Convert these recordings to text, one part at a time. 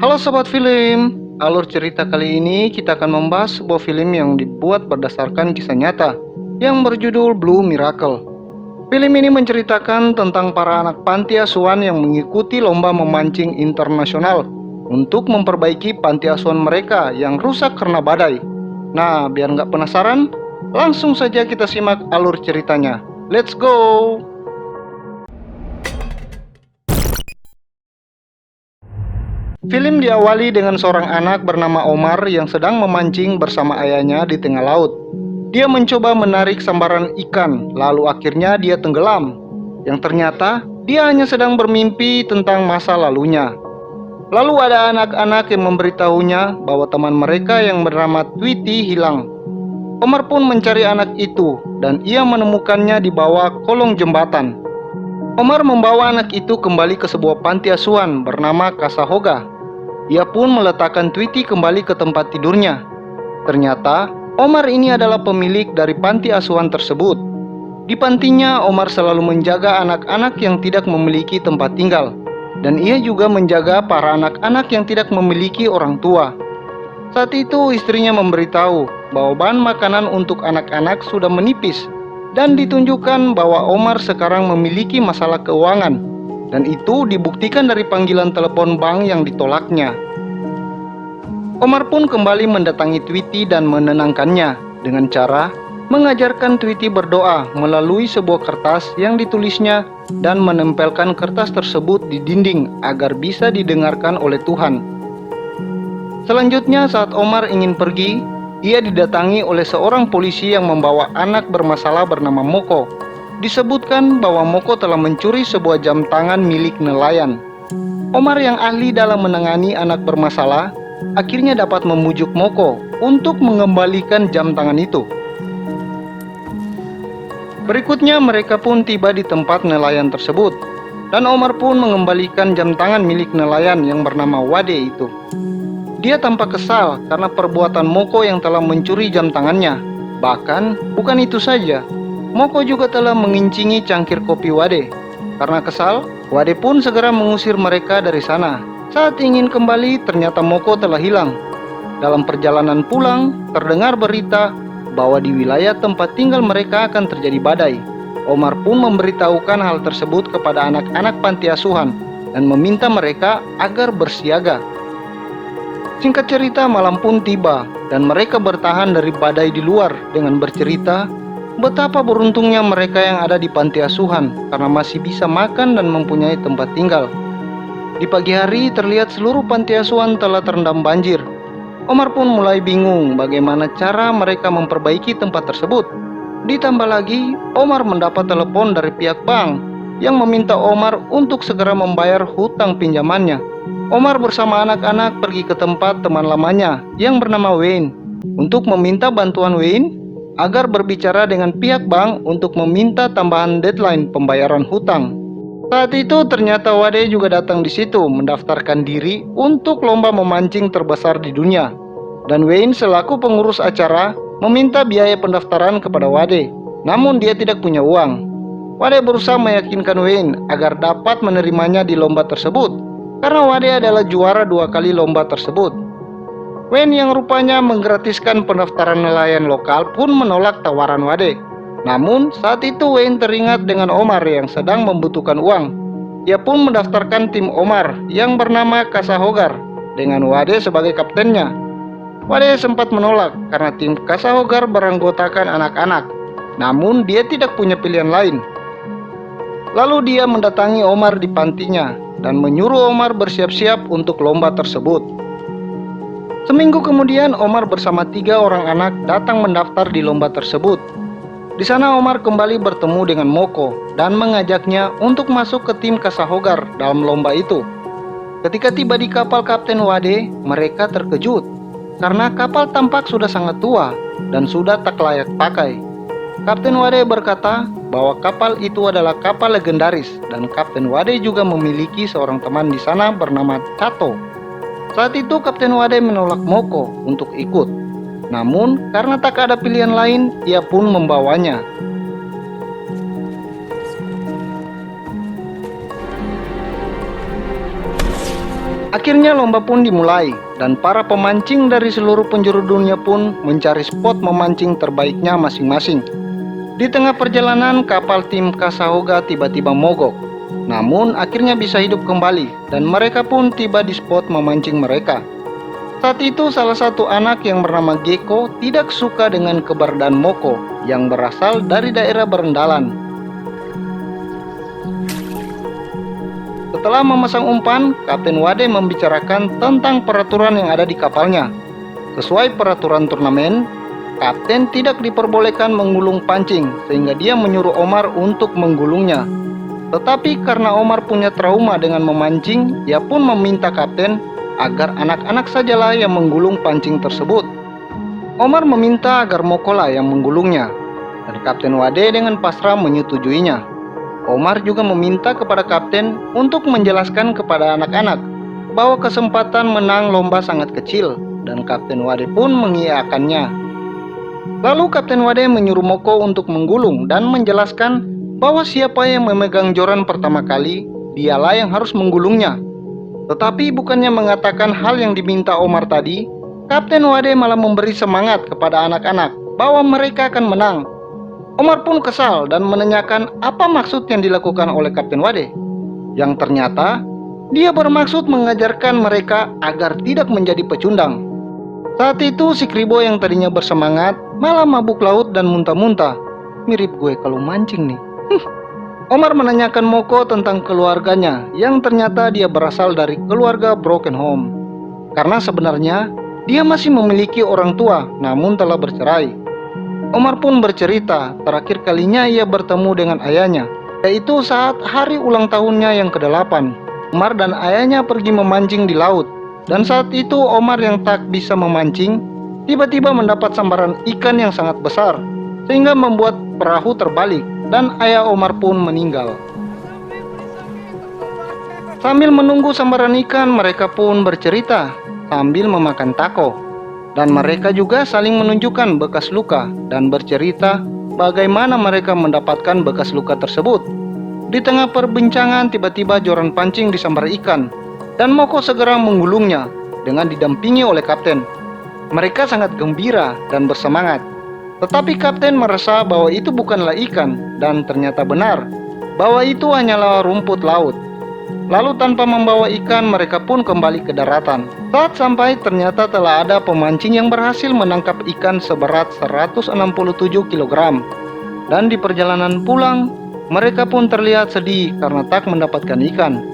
Halo Sobat Film, alur cerita kali ini kita akan membahas sebuah film yang dibuat berdasarkan kisah nyata yang berjudul Blue Miracle. Film ini menceritakan tentang para anak panti asuhan yang mengikuti lomba memancing internasional untuk memperbaiki panti asuhan mereka yang rusak karena badai. Nah, biar nggak penasaran, langsung saja kita simak alur ceritanya. Let's go! Film diawali dengan seorang anak bernama Omar yang sedang memancing bersama ayahnya di tengah laut. Dia mencoba menarik sambaran ikan, lalu akhirnya dia tenggelam. Yang ternyata, dia hanya sedang bermimpi tentang masa lalunya. Lalu ada anak-anak yang memberitahunya bahwa teman mereka yang bernama Tweety hilang. Omar pun mencari anak itu, dan ia menemukannya di bawah kolong jembatan. Omar membawa anak itu kembali ke sebuah panti asuhan bernama Casahoga. Ia pun meletakkan Tweety kembali ke tempat tidurnya. Ternyata, Omar ini adalah pemilik dari panti asuhan tersebut. Di pantinya, Omar selalu menjaga anak-anak yang tidak memiliki tempat tinggal. Dan ia juga menjaga para anak-anak yang tidak memiliki orang tua. Saat itu, istrinya memberitahu bahwa bahan makanan untuk anak-anak sudah menipis. Dan ditunjukkan bahwa Omar sekarang memiliki masalah keuangan. Dan itu dibuktikan dari panggilan telepon bank yang ditolaknya. Omar pun kembali mendatangi Tweety dan menenangkannya dengan cara mengajarkan Tweety berdoa melalui sebuah kertas yang ditulisnya dan menempelkan kertas tersebut di dinding agar bisa didengarkan oleh Tuhan. Selanjutnya saat Omar ingin pergi, ia didatangi oleh seorang polisi yang membawa anak bermasalah bernama Moko. Disebutkan bahwa Moko telah mencuri sebuah jam tangan milik nelayan. Omar yang ahli dalam menangani anak bermasalah akhirnya dapat membujuk Moko untuk mengembalikan jam tangan itu. Berikutnya mereka pun tiba di tempat nelayan tersebut, dan Omar pun mengembalikan jam tangan milik nelayan yang bernama Wade itu. Dia tampak kesal karena perbuatan Moko yang telah mencuri jam tangannya. Bahkan bukan itu saja, Moko juga telah mengincingi cangkir kopi Wade. Karena kesal, Wade pun segera mengusir mereka dari sana. Saat ingin kembali, ternyata Moko telah hilang. Dalam perjalanan pulang, terdengar berita bahwa di wilayah tempat tinggal mereka akan terjadi badai. Omar pun memberitahukan hal tersebut kepada anak-anak panti asuhan dan meminta mereka agar bersiaga. Singkat cerita, malam pun tiba dan mereka bertahan dari badai di luar dengan bercerita betapa beruntungnya mereka yang ada di panti asuhan karena masih bisa makan dan mempunyai tempat tinggal. Di pagi hari terlihat seluruh panti asuhan telah terendam banjir. Omar pun mulai bingung bagaimana cara mereka memperbaiki tempat tersebut. Ditambah lagi, Omar mendapat telepon dari pihak bank yang meminta Omar untuk segera membayar hutang pinjamannya. Omar bersama anak-anak pergi ke tempat teman lamanya yang bernama Wayne untuk meminta bantuan Wayne agar berbicara dengan pihak bank untuk meminta tambahan deadline pembayaran hutang. Saat itu ternyata Wade juga datang di situ mendaftarkan diri untuk lomba memancing terbesar di dunia. Dan Wayne selaku pengurus acara meminta biaya pendaftaran kepada Wade, namun dia tidak punya uang. Wade berusaha meyakinkan Wayne agar dapat menerimanya di lomba tersebut, karena Wade adalah juara 2 kali lomba tersebut. Wayne yang rupanya menggratiskan pendaftaran nelayan lokal pun menolak tawaran Wade. Namun saat itu Wayne teringat dengan Omar yang sedang membutuhkan uang. Ia pun mendaftarkan tim Omar yang bernama Casahogar dengan Wade sebagai kaptennya. Wade sempat menolak karena tim Casahogar beranggotakan anak-anak. Namun dia tidak punya pilihan lain. Lalu dia mendatangi Omar di pantinya dan menyuruh Omar bersiap-siap untuk lomba tersebut. Seminggu kemudian Omar bersama 3 orang anak datang mendaftar di lomba tersebut. Di sana Omar kembali bertemu dengan Moko dan mengajaknya untuk masuk ke tim Casahogar dalam lomba itu. Ketika tiba di kapal Kapten Wade, mereka terkejut karena kapal tampak sudah sangat tua dan sudah tak layak pakai. Kapten Wade berkata bahwa kapal itu adalah kapal legendaris dan Kapten Wade juga memiliki seorang teman di sana bernama Cato. Saat itu Kapten Wade menolak Moko untuk ikut. Namun karena tak ada pilihan lain, ia pun membawanya. Akhirnya lomba pun dimulai, dan para pemancing dari seluruh penjuru dunia pun mencari spot memancing terbaiknya masing-masing. Di tengah perjalanan, kapal tim Kasauga tiba-tiba mogok. Namun akhirnya bisa hidup kembali, dan mereka pun tiba di spot memancing mereka. Saat itu salah satu anak yang bernama Gecko tidak suka dengan keberadaan Moko yang berasal dari daerah berendalan. Setelah memasang umpan, Kapten Wade membicarakan tentang peraturan yang ada di kapalnya. Sesuai peraturan turnamen, Kapten tidak diperbolehkan menggulung pancing, sehingga dia menyuruh Omar untuk menggulungnya. Tetapi karena Omar punya trauma dengan memancing, dia pun meminta Kapten agar anak-anak sajalah yang menggulung pancing tersebut. Omar meminta agar Mokola yang menggulungnya, dan Kapten Wade dengan pasrah menyetujuinya. Omar juga meminta kepada Kapten untuk menjelaskan kepada anak-anak bahwa kesempatan menang lomba sangat kecil, dan Kapten Wade pun mengiyakannya. Lalu Kapten Wade menyuruh Moko untuk menggulung dan menjelaskan bahwa siapa yang memegang joran pertama kali, dialah yang harus menggulungnya. Tetapi bukannya mengatakan hal yang diminta Omar tadi, Kapten Wade malah memberi semangat kepada anak-anak bahwa mereka akan menang. Omar pun kesal dan menanyakan apa maksud yang dilakukan oleh Kapten Wade. Yang ternyata, dia bermaksud mengajarkan mereka agar tidak menjadi pecundang. Saat itu si Kribo yang tadinya bersemangat malah mabuk laut dan muntah-muntah. Mirip gue kalau mancing nih. Omar menanyakan Moko tentang keluarganya yang ternyata dia berasal dari keluarga broken home. Karena sebenarnya dia masih memiliki orang tua namun telah bercerai. Omar pun bercerita terakhir kalinya ia bertemu dengan ayahnya, yaitu saat hari ulang tahunnya yang ke-8. Omar dan ayahnya pergi memancing di laut, dan saat itu Omar yang tak bisa memancing tiba-tiba mendapat sambaran ikan yang sangat besar, sehingga membuat perahu terbalik dan ayah Omar pun meninggal. Sambil menunggu sambaran ikan, mereka pun bercerita sambil memakan tako. Dan mereka juga saling menunjukkan bekas luka dan bercerita bagaimana mereka mendapatkan bekas luka tersebut. Di tengah perbincangan tiba-tiba joran pancing disambar ikan, dan Moko segera menggulungnya dengan didampingi oleh Kapten. Mereka sangat gembira dan bersemangat. Tetapi Kapten merasa bahwa itu bukanlah ikan, dan ternyata benar bahwa itu hanyalah rumput laut. Lalu tanpa membawa ikan, mereka pun kembali ke daratan. Saat sampai, ternyata telah ada pemancing yang berhasil menangkap ikan seberat 167 kg. Dan di perjalanan pulang, mereka pun terlihat sedih karena tak mendapatkan ikan.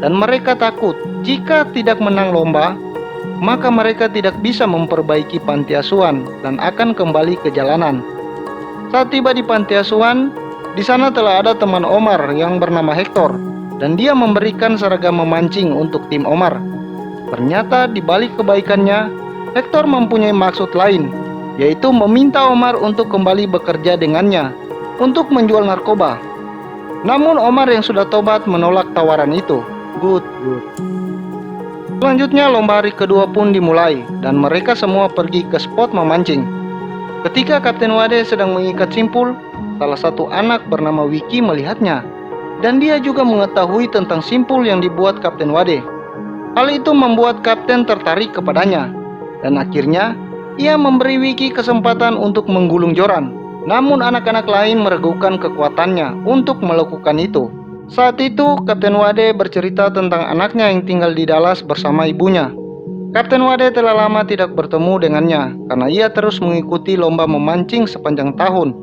Dan mereka takut jika tidak menang lomba, maka mereka tidak bisa memperbaiki panti asuhan dan akan kembali ke jalanan. Saat tiba di panti asuhan, di sana telah ada teman Omar yang bernama Hector, dan dia memberikan seragam memancing untuk tim Omar. Ternyata di balik kebaikannya, Hector mempunyai maksud lain, yaitu meminta Omar untuk kembali bekerja dengannya untuk menjual narkoba. Namun Omar yang sudah tobat menolak tawaran itu. Good. Selanjutnya lomba hari kedua pun dimulai, dan mereka semua pergi ke spot memancing. Ketika Kapten Wade sedang mengikat simpul, salah satu anak bernama Wiki melihatnya, dan dia juga mengetahui tentang simpul yang dibuat Kapten Wade. Hal itu membuat Kapten tertarik kepadanya, dan akhirnya ia memberi Wiki kesempatan untuk menggulung joran. Namun anak-anak lain meragukan kekuatannya untuk melakukan itu. Saat itu Kapten Wade bercerita tentang anaknya yang tinggal di Dallas bersama ibunya. Kapten Wade telah lama tidak bertemu dengannya karena ia terus mengikuti lomba memancing sepanjang tahun,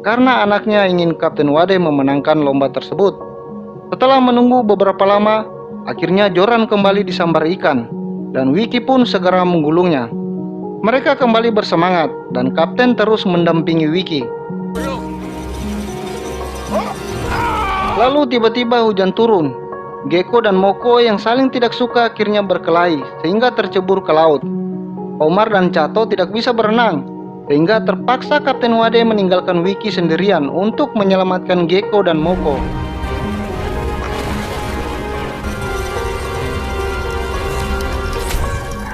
karena anaknya ingin Kapten Wade memenangkan lomba tersebut. Setelah menunggu beberapa lama, akhirnya joran kembali disambar ikan, dan Wiki pun segera menggulungnya. Mereka kembali bersemangat, dan Kapten terus mendampingi Wiki. Lalu tiba-tiba hujan turun. Gecko dan Moko yang saling tidak suka akhirnya berkelahi, sehingga tercebur ke laut. Omar dan Cato tidak bisa berenang, sehingga terpaksa Kapten Wade meninggalkan Wiki sendirian untuk menyelamatkan Gecko dan Moko.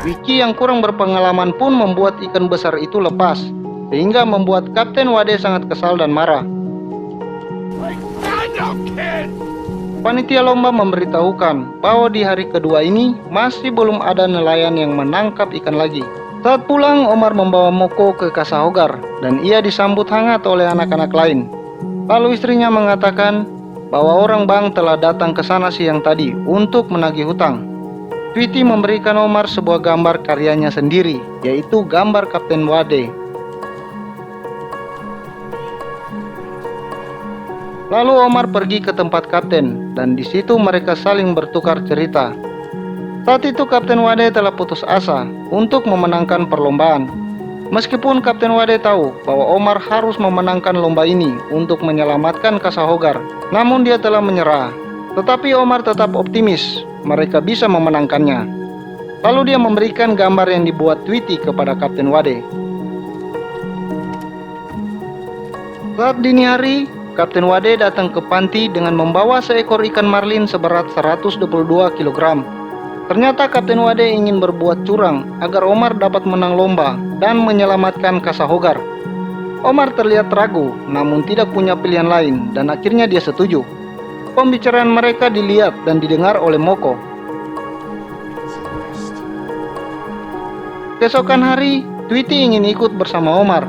Wiki yang kurang berpengalaman pun membuat ikan besar itu lepas, sehingga membuat Kapten Wade sangat kesal dan marah. panitia lomba memberitahukan bahwa di hari kedua ini masih belum ada nelayan yang menangkap ikan lagi. Saat pulang, Omar membawa Moko ke Kasahogar dan ia disambut hangat oleh anak-anak lain. Lalu istrinya mengatakan bahwa orang bank telah datang ke sana siang tadi untuk menagih hutang. Tweety memberikan Omar sebuah gambar karyanya sendiri, yaitu gambar Kapten Wade. Lalu Omar pergi ke tempat kapten dan di situ mereka saling bertukar cerita. Saat itu Kapten Wade telah putus asa untuk memenangkan perlombaan. Meskipun Kapten Wade tahu bahwa Omar harus memenangkan lomba ini untuk menyelamatkan Kasahogar, namun dia telah menyerah. Tetapi Omar tetap optimis mereka bisa memenangkannya. Lalu dia memberikan gambar yang dibuat Tweety kepada Kapten Wade. Saat dini hari, Kapten Wade datang ke panti dengan membawa seekor ikan marlin seberat 122 kg. Ternyata Kapten Wade ingin berbuat curang agar Omar dapat menang lomba dan menyelamatkan Kasahogar. Omar terlihat ragu, namun tidak punya pilihan lain dan akhirnya dia setuju. Pembicaraan mereka dilihat dan didengar oleh Moko. Keesokan hari, Tweety ingin ikut bersama Omar.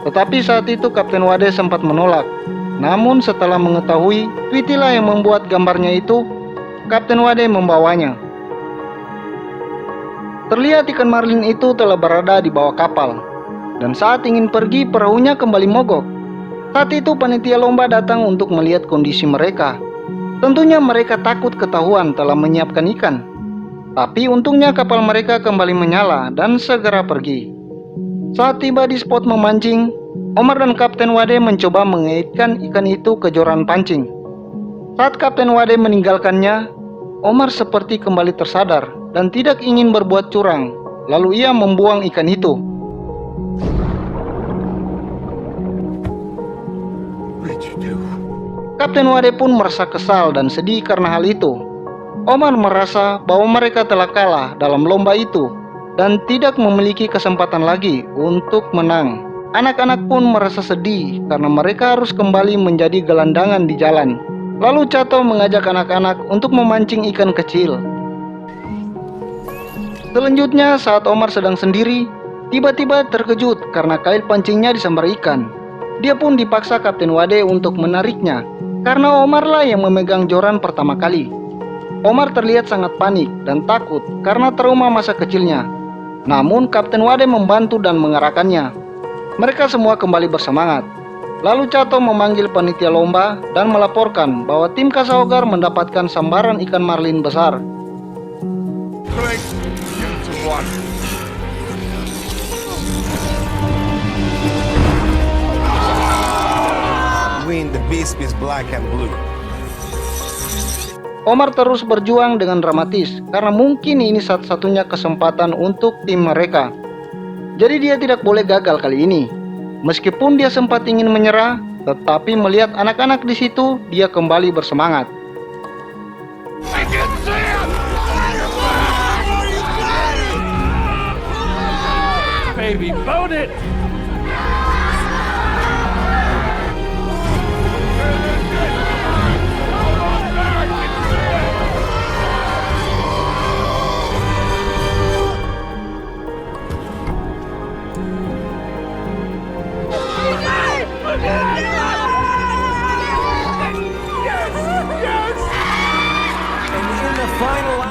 Tetapi saat itu Kapten Wade sempat menolak. Namun setelah mengetahui Tweety lah yang membuat gambarnya itu, Kapten Wade membawanya. Terlihat ikan marlin itu telah berada di bawah kapal. Dan saat ingin pergi, perahunya kembali mogok. Saat itu panitia lomba datang untuk melihat kondisi mereka. Tentunya mereka takut ketahuan telah menyiapkan ikan. Tapi untungnya kapal mereka kembali menyala dan segera pergi. Saat tiba di spot memancing, Omar dan Kapten Wade mencoba mengaitkan ikan itu ke joran pancing. Saat Kapten Wade meninggalkannya, Omar seperti kembali tersadar dan tidak ingin berbuat curang. Lalu ia membuang ikan itu. Kapten Wade pun merasa kesal dan sedih karena hal itu. Omar merasa bahwa mereka telah kalah dalam lomba itu dan tidak memiliki kesempatan lagi untuk menang. Anak-anak pun merasa sedih karena mereka harus kembali menjadi gelandangan di jalan. Lalu Cato mengajak anak-anak untuk memancing ikan kecil. Selanjutnya saat Omar sedang sendiri, tiba-tiba terkejut karena kail pancingnya disambar ikan. Dia pun dipaksa Kapten Wade untuk menariknya karena Omar lah yang memegang joran pertama kali. Omar terlihat sangat panik dan takut karena trauma masa kecilnya. Namun Kapten Wade membantu dan mengarahkannya. Mereka semua kembali bersemangat. Lalu Cato memanggil panitia lomba dan melaporkan bahwa tim Kasahogar mendapatkan sambaran ikan marlin besar. The beast is black and blue. Omar terus berjuang dengan dramatis karena mungkin ini satu-satunya kesempatan untuk tim mereka. Jadi dia tidak boleh gagal kali ini. Meskipun dia sempat ingin menyerah, tetapi melihat anak-anak di situ, dia kembali bersemangat. Baby, boat it!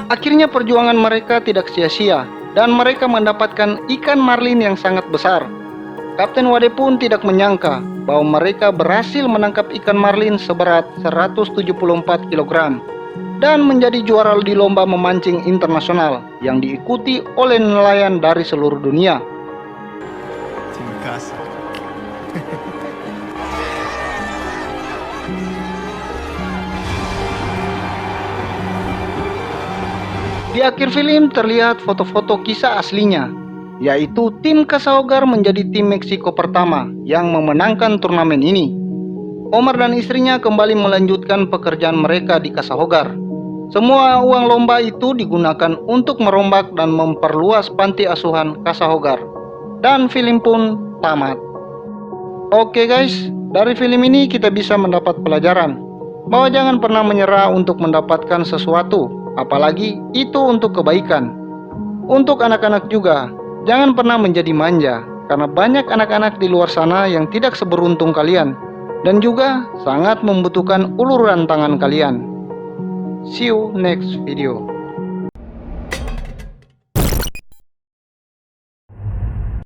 Akhirnya perjuangan mereka tidak sia-sia dan mereka mendapatkan ikan marlin yang sangat besar. Kapten Wade pun tidak menyangka bahwa mereka berhasil menangkap ikan marlin seberat 174 kg dan menjadi juara di lomba memancing internasional yang diikuti oleh nelayan dari seluruh dunia. Terima kasih. Di akhir film terlihat foto-foto kisah aslinya, yaitu tim Kasahogar menjadi tim Meksiko pertama yang memenangkan turnamen ini. Omar dan istrinya kembali melanjutkan pekerjaan mereka di Kasahogar. Semua uang lomba itu digunakan untuk merombak dan memperluas panti asuhan Kasahogar. Dan film pun tamat. Oke guys, dari film ini kita bisa mendapat pelajaran bahwa jangan pernah menyerah untuk mendapatkan sesuatu, apalagi itu untuk kebaikan. Untuk anak-anak juga, jangan pernah menjadi manja, karena banyak anak-anak di luar sana yang tidak seberuntung kalian, dan juga sangat membutuhkan uluran tangan kalian. See you next video.